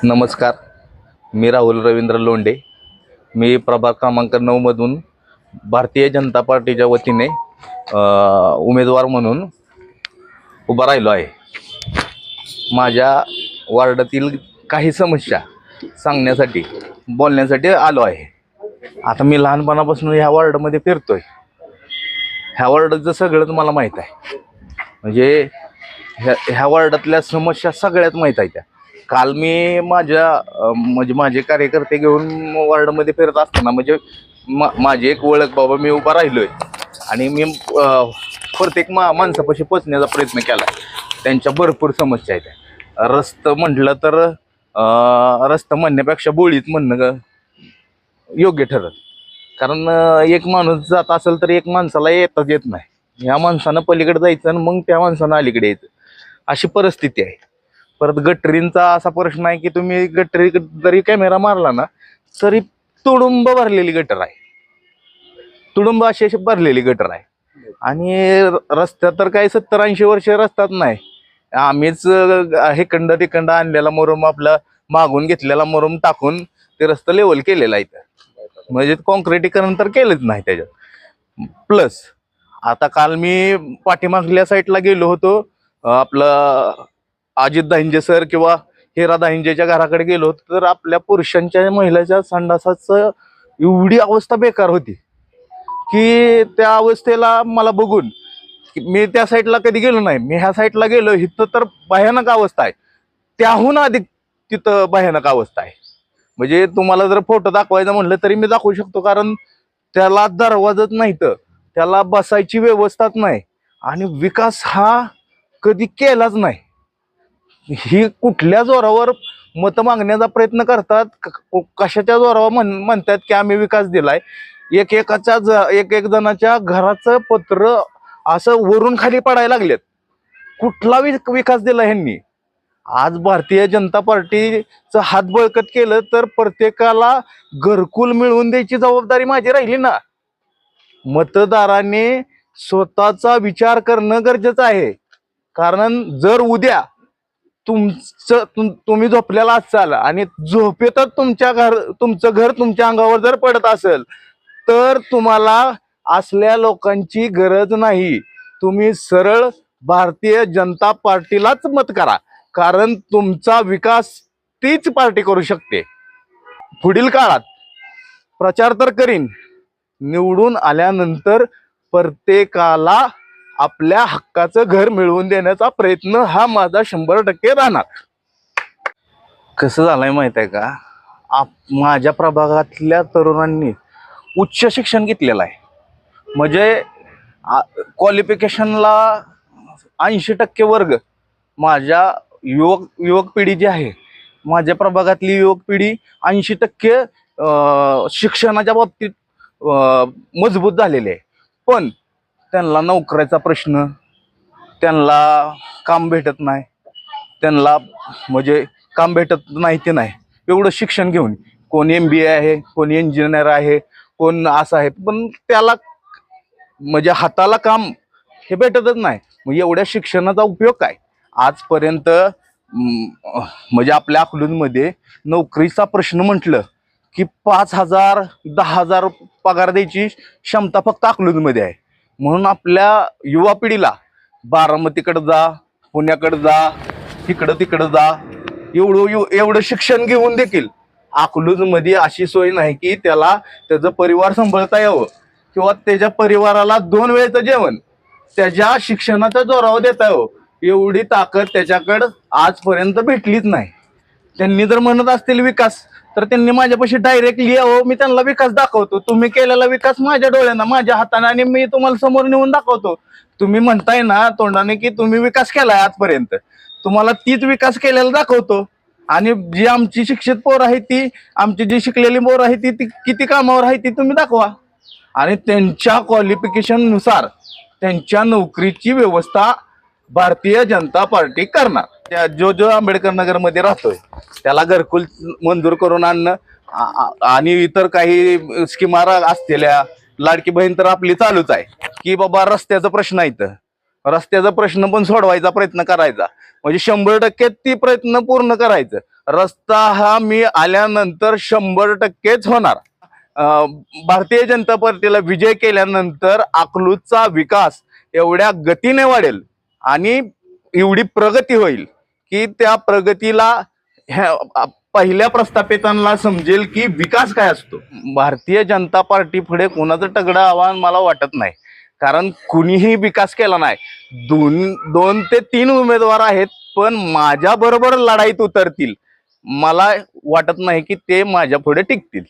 नमस्कार. मी राहुल रवींद्र लोंढे. मी प्रभाग क्रमांक 9 मधून भारतीय जनता पार्टीच्या वतीने उमेदवार म्हणून उभा राहिलो आहे. माझ्या वार्डातील काही समस्या सांगण्यासाठी बोलण्यासाठी आलो आहे. आता मी लहानपणापासून ह्या वार्डामध्ये फिरतोय. ह्या वार्डाचं सगळंच मला माहीत आहे. म्हणजे ह्या वार्डातल्या समस्या सगळ्यात माहीत आहेत. काल मी माझे कार्यकर्ते घेऊन वार्डमध्ये फिरत असताना माझी एक ओळख, बाबा मी उभा राहिलोय आणि मी प्रत्येक माणसापाशी पोचण्याचा प्रयत्न केला. त्यांच्या भरपूर समस्या आहेत. रस्ता म्हटलं तर रस्ता म्हणण्यापेक्षा बोळीत म्हणणं योग्य ठरत. कारण एक माणूस जात असेल तर एक माणसाला येताच येत नाही. ह्या माणसानं पलीकडे जायचं आणि मग त्या माणसानं अलीकडे यायचं, अशी परिस्थिती आहे. परत गटरींचा असा प्रश्न आहे की तुम्ही गटरी जरी कॅमेरा मारला ना तरी तुडुंब भरलेली गटर आहे. तुडुंब अशी भरलेली गटर आहे. आणि रस्त्या तर काही 70-80 वर्ष रस्ताच नाही. आम्हीच हेकंड तिकंड आणलेला मुरुम, आपला मागून घेतलेला मुरुम टाकून ते रस्ता लेवल केलेला आहे. म्हणजे कॉन्क्रिटीकरण तर केलंच नाही त्याच्यात. प्लस आता काल मी पाठीमागल्या साईडला गेलो होतो, आपलं अजित दाहिंजे सर किंवा हिरा दाहिंजेच्या घराकडे गेलो होतो, तर आपल्या पुरुषांच्या महिलाच्या संडासाचं एवढी अवस्था बेकार होती की त्या अवस्थेला मला बघून मी त्या साईडला कधी गेलो नाही. मी ह्या साईडला गेलो, इथं तर भयानक अवस्था आहे. त्याहून अधिक तिथं भयानक अवस्था आहे. म्हणजे तुम्हाला जर फोटो दाखवायचा म्हटलं तरी मी दाखवू शकतो. कारण त्याला दरवाजाच नाही, तर त्याला बसायची व्यवस्थाच नाही आणि विकास हा कधी केलाच नाही. ही कुठल्या जोरावर मत मागण्याचा प्रयत्न करतात, कशाच्या जोरावर म्हणतात की आम्ही विकास दिलाय. एक एक जणाच्या घराचं पत्र असं वरून खाली पडायला लागलेत. कुठला विकास दिला ह्यांनी? आज भारतीय जनता पार्टीचं हात बळकट केलं तर प्रत्येकाला घरकुल मिळवून द्यायची जबाबदारी माझी राहिली ना. मतदारांनी स्वतःचा विचार करणं गरजेचं आहे. कारण जर उद्या तुम्ही झोपलेला असाल आणि झोपेतच तुमचं घर तुमच्या अंगावर जर पडत असेल तर तुम्हाला असल्या लोकांची गरज नाही. तुम्ही सरळ भारतीय जनता पार्टीलाच मत करा. कारण तुमचा विकास तीच पार्टी करू शकते. पुढील काळात प्रचार तर करीन, निवडून आल्यानंतर प्रत्येकाला आपल्या हक्काचं घर मिळवून देण्याचा प्रयत्न हा माझा 100% राहणार. कसं झालंय माहित आहे का, माझ्या प्रभागातल्या तरुणांनी उच्च शिक्षण घेतलेलं आहे. म्हणजे क्वालिफिकेशनला 80% वर्ग माझ्या युवक पिढी जी आहे, माझ्या प्रभागातली युवक पिढी 80% शिक्षणाच्या बाबतीत मजबूत झालेली आहे. पण त्यांना नोकरीचा प्रश्न, त्यांना काम भेटत नाही, त्यांना म्हणजे काम भेटत नाही ते नाही. एवढं शिक्षण घेऊन कोण MBA आहे, कोण इंजिनियर आहे, कोण असं आहे, पण त्याला म्हणजे हाताला काम हे भेटतच नाही. मग एवढ्या शिक्षणाचा उपयोग काय? आजपर्यंत म्हणजे आपल्या अकलूजमध्ये नोकरीचा प्रश्न म्हटलं की 5,000 10,000 पगार द्यायची क्षमता फक्त अकलूजमध्ये आहे. म्हणून आपल्या युवा पिढीला बारामतीकडे जा, पुण्याकडे जा, तिकडं जा, एवढं शिक्षण घेऊन देखील अकलूजमध्ये अशी सोय नाही की त्याला त्याचं परिवार सांभाळता यावं किंवा त्याच्या परिवाराला 2 वेळेचं जेवण त्याच्या शिक्षणाच्या जोरावर देता यावं. एवढी ताकद त्याच्याकडं आजपर्यंत भेटलीच नाही. त्यांनी जर म्हणत असतील विकास तर त्यांनी माझ्यापाशी डायरेक्टली यावं, मी त्यांना विकास दाखवतो. तुम्ही केलेला विकास माझ्या डोळ्यांना, माझ्या हाताने, आणि मी तुम्हाला समोर नेऊन दाखवतो. तुम्ही म्हणताय ना तोंडाने की तुम्ही विकास केलाय आजपर्यंत, तुम्हाला तीच विकास केलेला दाखवतो. आणि जी आमची शिक्षित पोर आहे ती, आमची जी शिकलेली पोर आहे ती किती कामावर आहे ती तुम्ही दाखवा. आणि त्यांच्या क्वालिफिकेशन नुसार त्यांच्या नोकरीची व्यवस्था भारतीय जनता पार्टी करणार. जो आंबेडकर नगर मध्ये राहतोय त्याला घरकुल मंजूर करून आणणं आणि इतर काही स्कीमा असलेल्या, लाडकी बहीण तर आपली चालूच आहे की बाबा रस्त्याचा प्रश्न आहे, तर रस्त्याचा प्रश्न पण सोडवायचा प्रयत्न करायचा. म्हणजे 100% ती प्रयत्न पूर्ण करायचं. रस्ता हा मी आल्यानंतर 100%च होणार. भारतीय जनता पार्टीला विजय केल्यानंतर अकलूजचा विकास एवढ्या गतीने वाढेल आणि एवढी प्रगती होईल की त्या प्रगतीला पहिल्या प्रस्थापितांना समजेल की विकास काय असतो. भारतीय जनता पार्टी पुढे कोणाचं तगडं आव्हान मला वाटत नाही, कारण कुणीही विकास केला नाही. 2 ते 3 उमेदवार आहेत, पण माझ्या बरोबर लढाईत उतरतील मला वाटत नाही की ते माझ्या पुढे टिकतील.